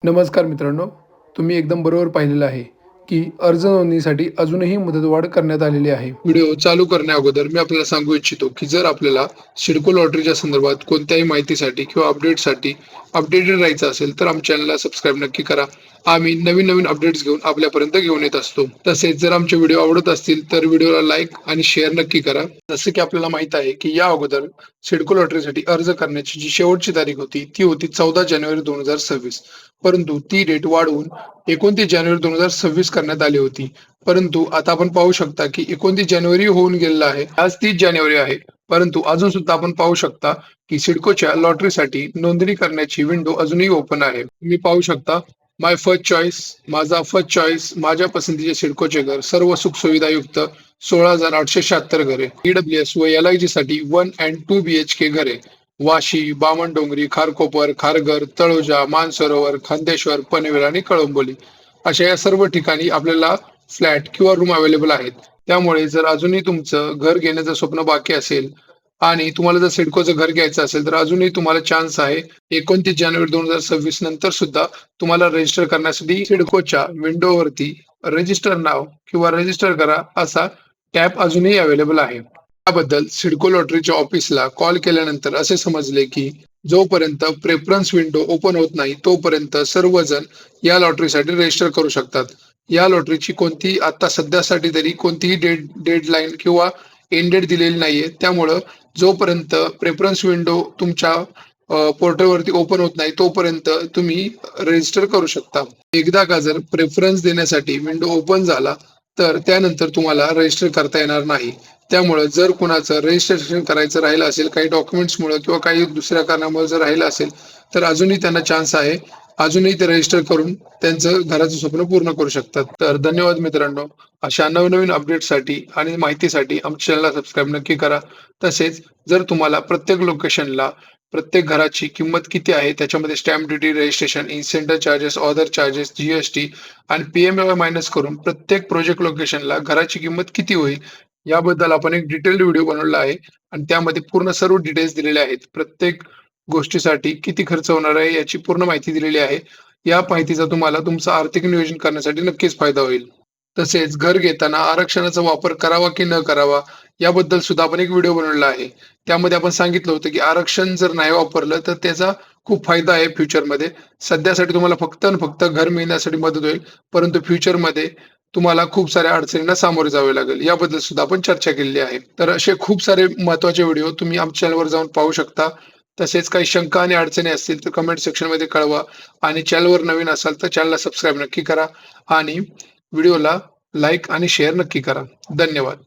नमस्कार मित्रांनो, तुम्ही एकदम बरोबर पाहिलेलं आहे की अर्ज नोंदणीसाठी अजूनही मुदतवाढ करण्यात आलेली आहे. व्हिडिओ चालू करण्याअगोदर मी आपल्याला सांगू इच्छितो की जर आपल्याला सिडको लॉटरीच्या संदर्भात कोणत्याही माहितीसाठी किंवा अपडेटसाठी अपडेटेड राहायचं असेल तर आमच्या चॅनलला सबस्क्राईब नक्की करा. आम्ही नवीन नवीन अपडेट्स घेऊन आपल्यापर्यंत घेऊन येत असतो. तसेच जर आमचे व्हिडिओ आवडत असतील तर व्हिडिओला लाईक आणि शेअर नक्की करा. जसे की आपल्याला माहित आहे की या अगोदर सिडको लॉटरीसाठी अर्ज करण्याची जी शेवटची तारीख होती ती होती 14 जानेवारी 2026. परंतु ती डेट वाढवून 29 जानेवारी 2026 करण्यात आली होती. परंतु आता आपण पाहू शकता की 29 जानेवारी होऊन गेलेला आहे. आज 30 जानेवारी आहे. परंतु अजून सुद्धा आपण पाहू शकता की सिडकोच्या लॉटरीसाठी नोंदणी करण्याची विंडो अजूनही ओपन आहे. तुम्ही पाहू शकता माय फर्स्ट चॉईस, माझा फर्स्ट चॉईस, माझ्या पसंतीचे सिडकोचे घर, सर्व सुखसुविधायुक्त 16,876 घरे, ईडब्ल्यूएस व LIG साठी 1 and 2 BHK घरे, वाशी, बामणडोंगरी, खारकोपर, खारघर, तळोजा, मानसरोवर, खांदेश्वर, पनवेल आणि कळंबोली अशा या सर्व ठिकाणी आपल्याला फ्लॅट किंवा रूम अवेलेबल आहेत. त्यामुळे जर अजूनही तुमचं घर घेण्याचं स्वप्न बाकी असेल आणि तुम्हाला जर सिडकोचं घर घ्यायचं असेल तर अजूनही तुम्हाला चान्स आहे. 29 जानेवारी 2026 नंतर सुद्धा तुम्हाला रजिस्टर करण्यासाठी सिडकोच्या विंडोवरती रजिस्टर नाव किंवा रजिस्टर करा असा टॅब अजूनही अवेलेबल आहे. त्याबद्दल सिडको लॉटरीच्या ऑफिसला कॉल केल्यानंतर असे समजले की जोपर्यंत प्रेफरन्स विंडो ओपन होत नाही तोपर्यंत सर्वजण या लॉटरीसाठी रजिस्टर करू शकतात. या लॉटरीची कोणती आता सध्यासाठी तरी कोणतीही डेडलाईन किंवा एंड डेट दिलेली नाहीये. त्यामुळं जोपर्यंत प्रेफरन्स विंडो तुमच्या पोर्टलवरती ओपन होत नाही तोपर्यंत तुम्ही रजिस्टर करू शकता. एकदा का जर प्रेफरन्स देण्यासाठी विंडो ओपन झाला तर त्यानंतर तुम्हाला रजिस्टर करता येणार नाही. त्यामुळे जर कुणाचं रजिस्ट्रेशन करायचं राहिलं असेल काही डॉक्युमेंट्समुळे किंवा काही दुसऱ्या कारणामुळे जर राहिलं असेल तर अजूनही त्यांना चान्स आहे. अजूनही ते रजिस्टर करून त्यांचं घराचं स्वप्न पूर्ण करू शकतात. तर धन्यवाद मित्रांनो. अशा नवनवीन अपडेटसाठी आणि माहितीसाठी आमच्या चॅनलला सबस्क्राईब नक्की करा. तसेच जर तुम्हाला प्रत्येक लोकेशनला प्रत्येक घराची किंमत किती आहे त्याच्यामध्ये स्टॅम्प ड्युटी, रजिस्ट्रेशन, इन्सेंटर चार्जेस, ऑदर चार्जेस, GST आणि PMAY मायनस करून प्रत्येक प्रोजेक्ट लोकेशनला घराची किंमत किती होईल याबद्दल आपण एक डिटेल्ड व्हिडिओ बनवला आहे आणि त्यामध्ये पूर्ण सर्व डिटेल्स दिलेले आहेत. प्रत्येक गोष्टीसाठी किती खर्च होणार आहे याची पूर्ण माहिती दिलेली आहे. या माहितीचा तुम्हाला तुमचं आर्थिक नियोजन करण्यासाठी नक्कीच फायदा होईल. तसेच घर घेताना आरक्षणाचा वापर करावा की न करावा याबद्दल सुद्धा आपण एक व्हिडिओ बनवला आहे. त्यामध्ये आपण सांगितलं होतं की आरक्षण जर नाही वापरलं तर त्याचा खूप फायदा आहे फ्युचरमध्ये. सध्यासाठी तुम्हाला फक्त आणि फक्त घर मिळण्यासाठी मदत होईल, परंतु फ्युचरमध्ये तुम्हाला खूप साऱ्या अडचणींना सामोरे जावे लागेल. याबद्दल सुद्धा आपण चर्चा केलेली आहे. तर असे खूप सारे महत्त्वाचे व्हिडिओ तुम्ही आमच्या चॅनलवर जाऊन पाहू शकता. तसेच काही शंका आणि अडचणी असतील तर कमेंट सेक्शनमध्ये कळवा आणि चॅनलवर नवीन असाल तर चॅनलला सबस्क्राईब नक्की करा आणि व्हिडिओला लाईक आणि शेअर नक्की करा. धन्यवाद.